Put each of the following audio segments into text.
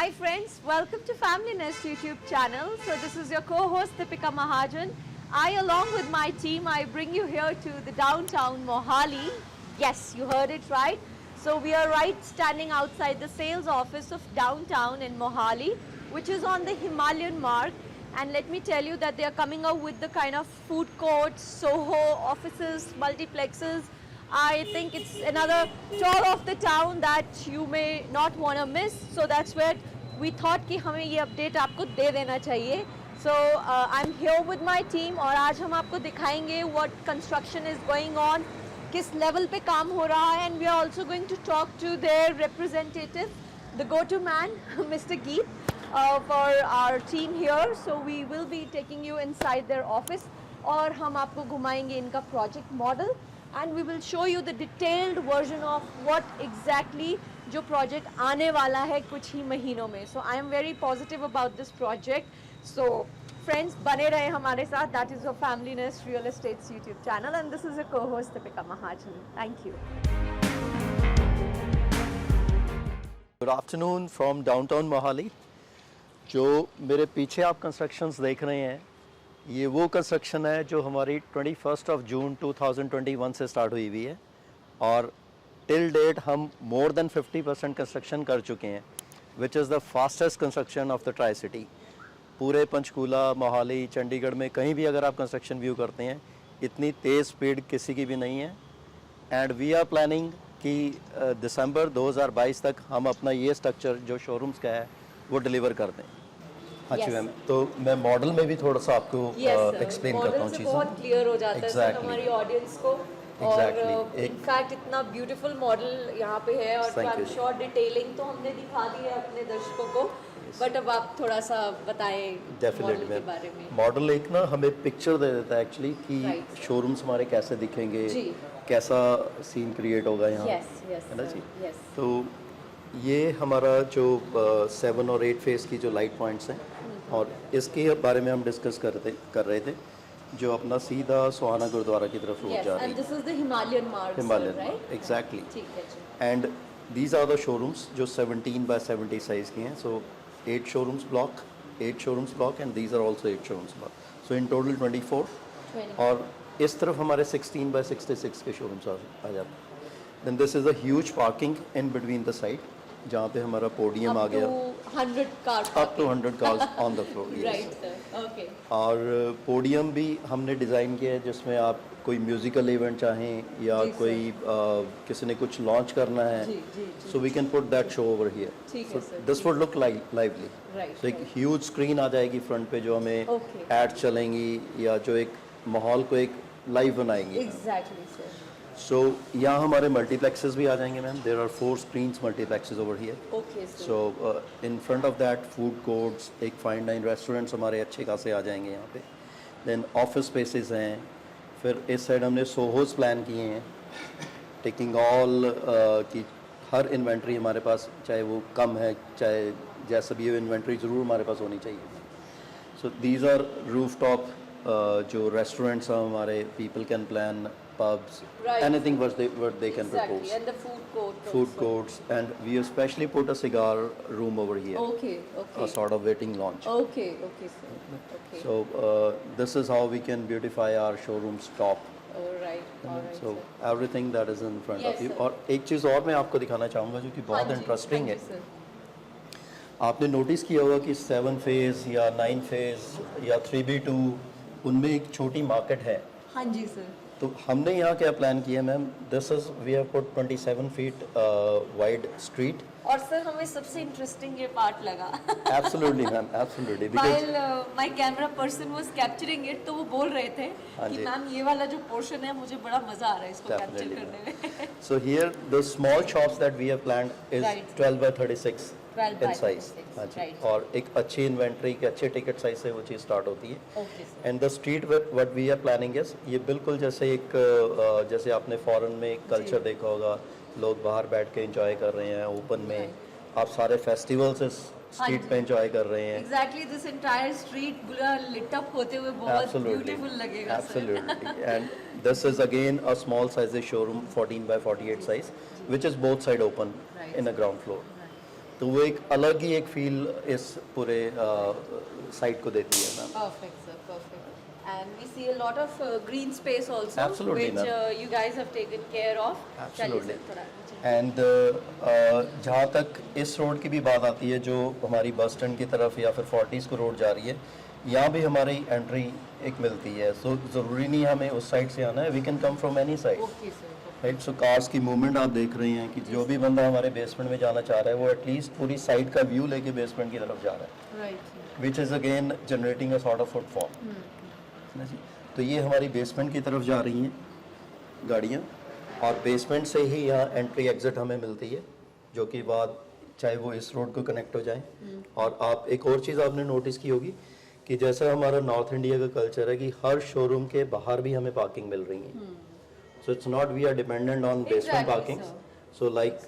Hi friends, welcome to Family Nest YouTube channel. So this is your co-host Deepika Mahajan. I along with my team, I bring you here to the downtown Mohali. Yes, you heard it right. So we are right standing outside the sales office of downtown in Mohali, which is on the Himalayan mark. And let me tell you that they are coming up with the kind of food courts, Soho, offices, multiplexes. I think it's another tour of the town that you may not want to miss. So that's where we thought कि हमें ये update आपको दे देना चाहिए. So I'm here with my team और आज हम आपको दिखाएंगे what construction is going on, किस level पे काम हो रहा है, and we are also going to talk to their representative, the go-to man, Mr. Geet, for our team here. So we will be taking you inside their office और हम आपको घुमाएंगे इनका project model. And we will show you the detailed version of what exactly जो project आने वाला है कुछ ही महीनों में. So I am very positive about this project. So friends, बने रहे हमारे साथ. That is your Family Nest Real Estate's YouTube channel, and this is your co-host Deepika Mahajan. Thank you. Good afternoon from downtown Mohali. जो मेरे पीछे आप constructions देख रहे हैं, ये वो कंस्ट्रक्शन है जो हमारी 21 जून 2021 से स्टार्ट हुई हुई है और टिल डेट हम मोर देन 50% कंस्ट्रक्शन कर चुके हैं, which is the fastest construction of the tri city. पूरे पंचकूला, मोहाली, चंडीगढ़ में कहीं भी अगर आप कंस्ट्रक्शन व्यू करते हैं, इतनी तेज़ स्पीड किसी की भी नहीं है. एंड वी आर प्लानिंग कि दिसंबर 2022 तक हम अपना ये स्ट्रक्चर जो शोरूम्स का है वो डिलीवर कर दें. हाँ जी मैम, तो मैं मॉडल में भी थोड़ा सा आपको एक्सप्लेन करता हूँ चीज़ें. बहुत क्लियर हो जाता है हमारी ऑडियंस को. और इनफैक्ट इतना ब्यूटीफुल मॉडल यहाँ पे है और आई एम श्योर डिटेलिंग तो हमने दिखा दी है अपने दर्शकों को, बट अब आप थोड़ा सा बताएं मॉडल के बारे में. मॉडल एक ना हमें पिक्चर दे देता है एक्चुअली कि शोरूम्स हमारे कैसे दिखेंगे, कैसा सीन क्रिएट होगा यहाँ, है ना जी. तो ये हमारा जो 7 और 8 फेस की जो लाइट पॉइंट्स हैं और इसके बारे में हम डिस्कस कर रहे थे, जो अपना सीधा सोहाना गुरुद्वारा की तरफ रोड जा रही है. And this is the Himalayan mark, right? Exactly. ठीक है जी. And these are the showrooms जो 17 बाय 70 साइज की हैं. So 8 showrooms block and these are also 8 showrooms block. So in total 24. और इस तरफ हमारे 16 बाय 66 के शोरूम्स आ जाते हैं. Then this is a huge parking in between the side, जहाँ पे हमारा पोडियम आ गया. Up to 100 cars on the floor. Right sir, okay. और पोडियम भी हमने डिज़ाइन किया है जिसमें आप कोई म्यूजिकल इवेंट चाहें या कोई किसी ने कुछ लॉन्च करना है, so we can put that show over here. So this would look lively. So एक ह्यूज स्क्रीन आ जाएगी फ्रंट पे जो हमें एड चलेंगी या जो एक माहौल को एक लाइव बनाएंगी. Exactly sir. सो यहाँ हमारे मल्टीप्लेक्सेस भी आ जाएंगे ma'am. There are 4 screens multiplexes over here. Okay. So in front of that food courts, एक फाइन डाइन रेस्टोरेंट्स हमारे अच्छे खासे आ जाएंगे यहाँ पे. देन ऑफिस स्पेसेस हैं. फिर इस साइड हमने सोहोस प्लान किए हैं, टेकिंग ऑल की हर इन्वेंट्री हमारे पास, चाहे वो कम है चाहे जैसा भी हो, इन्वेंट्री ज़रूर हमारे पास होनी चाहिए. So these are roof top जो रेस्टोरेंट्स हैं हमारे. People can plan pubs, anything what they can propose. And the food courts, and we especially put a cigar room over here. Okay. A sort of waiting lounge. Okay sir. Okay. So this is how we can beautify our showroom's top. All right. So everything that is in front of you. और एक चीज़ और मैं आपको दिखाना चाहूँगा जो कि बहुत इंटरेस्टिंग है. आपने नोटिस किया होगा कि 7 फेज या 9 फेज या 3B2 उनमें एक छोटी मार्केट है. हाँ जी सर. तो हमने यहाँ क्या प्लान किया ma'am, this is we have put 27 feet wide street. और सर हमें सबसे इंटरेस्टिंग ये पार्ट लगा. Absolutely ma'am, absolutely. While my camera person was capturing it, तो वो बोल रहे थे कि मैम ये वाला जो पोर्शन है मुझे बड़ा मजा आ रहा है इसको कैप्चर करने में. So here the small shops that we have planned is 12 by 36 in size. हाँ जी. और एक अच्छी इन्वेंट्री के अच्छे टिकट साइज से वो चीज़ स्टार्ट होती है. And the street what we are planning is, ये बिल्कुल जैसे एक जैसे आपने फॉरेन में एक कल्चर देखा होगा, लोग बाहर बैठ के एंजॉय कर रहे हैं ओपन में. आप सारे फेस्टिवल्स इस स्ट्रीट पे एंजॉय कर रहे हैं. एग्जैक्टली. दिस एंटायर स्ट्रीट पूरा लिट अप होते हुए बहुत ब्यूटीफुल लगेगा. Absolutely. And this is again a small size showroom 14 by 48 size, which is both side open in a ground floor. तो वो एक अलग ही एक फील इस पूरे साइट को देती है ma'am. Perfect, sir. Perfect. And we see a lot of green space also, Absolutely, which ma'am. you guys have taken care of. Absolutely. चलिए sir, थोड़ा नीचे। एंड जहाँ तक इस रोड की भी बात आती है जो हमारी बस स्टैंड की तरफ या फिर 40s को रोड जा रही है, यहाँ भी हमारी एंट्री एक मिलती है। सो ज़रूरी नहीं हमें उस साइड से आना है, we can come from any side, Okay, sir. Right. So cars की मूवमेंट आप देख रहे हैं कि जो भी बंदा हमारे बेसमेंट में जाना चाह रहा है वो एटलीस्ट पूरी साइड का व्यू लेके बेसमेंट की तरफ जा रहा है, Right. sir. Which is again generating a sort of footfall, है ना जी। तो ये हमारी बेसमेंट की तरफ जा रही हैं गाड़ियाँ, और बेसमेंट से ही यहाँ एंट्री एग्जिट हमें मिलती है, जो कि बाद चाहे वो इस रोड को कनेक्ट हो जाए। और आप एक और चीज़ आपने नोटिस की होगी कि जैसा हमारा नॉर्थ इंडिया का कल्चर है कि हर शोरूम के बाहर भी हमें पार्किंग मिल रही है। So it's not we are dependent on basement Exactly, parking. sir. So like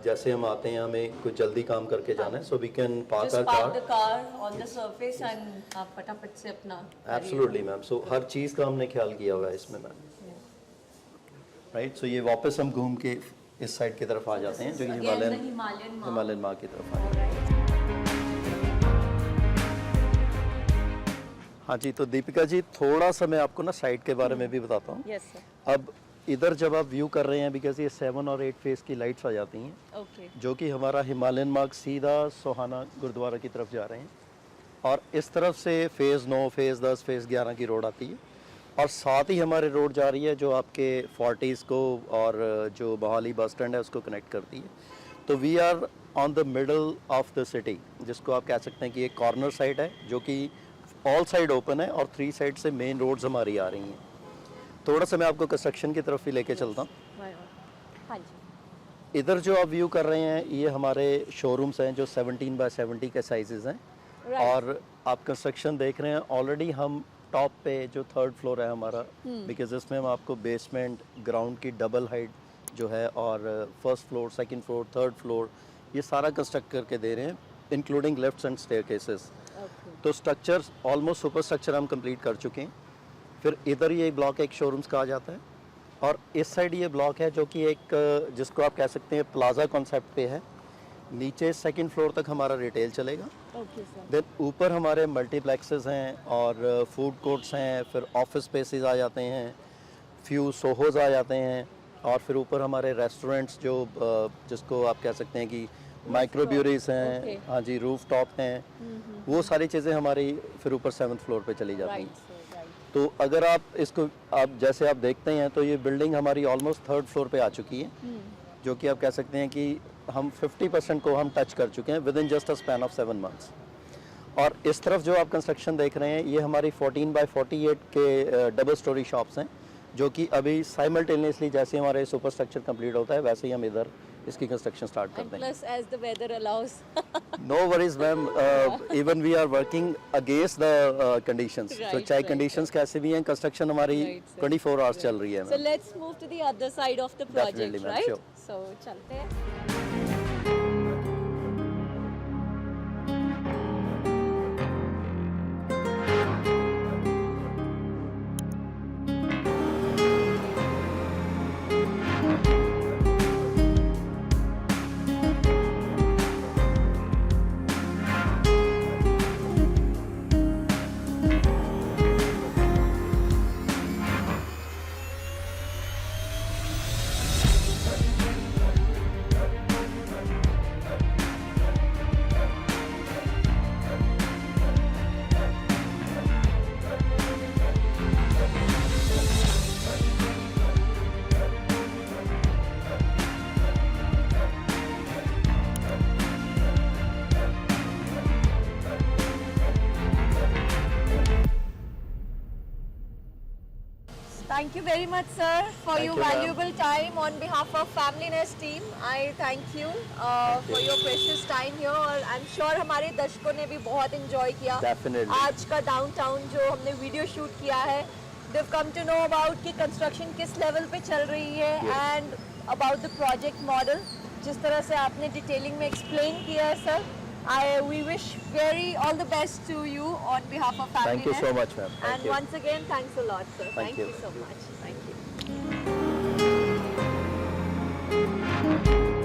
जैसे हम आते हैं हमें कुछ जल्दी काम करके जाना है, so we can park Just our park car. the car on the surface and आप फटाफट से अपना एब्सोल्युटली मैम। सो हर चीज़ का हमने ख्याल किया हुआ है इसमें मैम, राइट। सो ये वापस हम घूम के इस साइड की तरफ आ जाते हैं जो कि हिमालयन मार्ग की तरफ आ जाते हैं। हाँ जी, तो दीपिका जी थोड़ा सा मैं आपको ना साइड के बारे में भी बताता हूँ। Yes, sir. अब इधर जब आप व्यू कर रहे हैं, बिकॉज ये 7 और 8 फेज की लाइट्स आ जाती हैं, Okay. जो कि हमारा हिमालयन मार्ग सीधा सोहाना गुरुद्वारा की तरफ जा रहे हैं, और इस तरफ से फेज़ 9, फेज़ 10, फेज़ 11 की रोड आती है, और साथ ही हमारी रोड जा रही है जो आपके 40s को और जो बहाली बस स्टैंड है उसको कनेक्ट करती है। तो we are on the middle of the city, जिसको आप कह सकते हैं कि एक कॉर्नर साइड है जो कि ऑल साइड ओपन है, और 3 साइड से मेन रोड्स हमारी आ रही हैं। थोड़ा सा मैं आपको कंस्ट्रक्शन की तरफ भी लेके चलता हूँ। हाँ जी। इधर जो आप व्यू कर रहे हैं ये हमारे शोरूम्स हैं जो 17 बाय 70 के साइजेस हैं। Right. और आप कंस्ट्रक्शन देख रहे हैं, ऑलरेडी हम टॉप पे जो 3rd फ्लोर है हमारा, बिकॉज इसमें हम आपको बेसमेंट ग्राउंड की डबल हाइट जो है और 1st floor, 2nd floor, 3rd floor ये सारा कंस्ट्रक्ट करके दे रहे हैं, इंक्लूडिंग लिफ्ट्स एंड स्टेयरकेसेस। तो स्ट्रक्चर ऑलमोस्ट सुपर स्ट्रक्चर हम कंप्लीट कर चुके हैं। फिर इधर ये ब्लॉक एक शोरूम्स कहा जाता है, और इस साइड ये ब्लॉक है जो कि एक जिसको आप कह सकते हैं प्लाजा कॉन्सेप्ट पे है। नीचे 2nd फ्लोर तक हमारा रिटेल चलेगा। Okay, sir. देन ऊपर हमारे मल्टीप्लेक्सेस हैं और फूड कोर्ट्स हैं, फिर ऑफिस स्पेसेस आ जाते हैं, फ्यू सोहोज आ जाते हैं, और फिर ऊपर हमारे रेस्टोरेंट्स जो जिसको आप कह सकते हैं कि माइक्रो ब्यूरीज हैं, Okay. हाँ जी, रूफ टॉप हैं, वो सारी चीज़ें हमारी फिर ऊपर 7th फ्लोर पे चली जाती Right, हैं। sir. Right. तो अगर आप इसको आप जैसे आप देखते हैं तो ये बिल्डिंग हमारी ऑलमोस्ट 3rd फ्लोर पे आ चुकी है, जो कि आप कह सकते हैं कि हम 50% को हम टच कर चुके हैं with in just a span of 7 months. और इस तरफ जो आप कंस्ट्रक्शन देख रहे हैं ये हमारी 14 बाय 48 के डबल स्टोरी शॉप्स हैं, जो कि अभी साइमल्टेनियसली जैसे हमारे सुपर स्ट्रक्चर कंप्लीट होता है वैसे ही हम इधर इसकी कंस्ट्रक्शन स्टार्ट कर And देंगे। plus, as the weather allows. No worries ma'am, even we are working against the conditions. तो Right, चाहे right, कंडीशंस कैसे भी हैं, कंस्ट्रक्शन हमारी Right, sir. 24 आवर्स चल रही है So ma'am. let's move to the other side of the project, Definitely, ma'am, right? sure. So चलते हैं। Thank you very much, sir, for Thank your you, ma'am. valuable time. On behalf of Family Nest team, I thank you for your precious time here. और I'm sure हमारे दर्शकों ने भी बहुत enjoy किया। Definitely. आज का डाउनटाउन जो हमने वीडियो शूट किया है, they've come to know about कि कंस्ट्रक्शन किस लेवल पे चल रही है and about the project model. जिस तरह से आपने डिटेलिंग में एक्सप्लेन किया है sir, we wish all the best to you on behalf of Family Thank you so Nest. much, ma'am. Thank And you. once again, thanks a lot, sir. Thank you. so much. Thank you.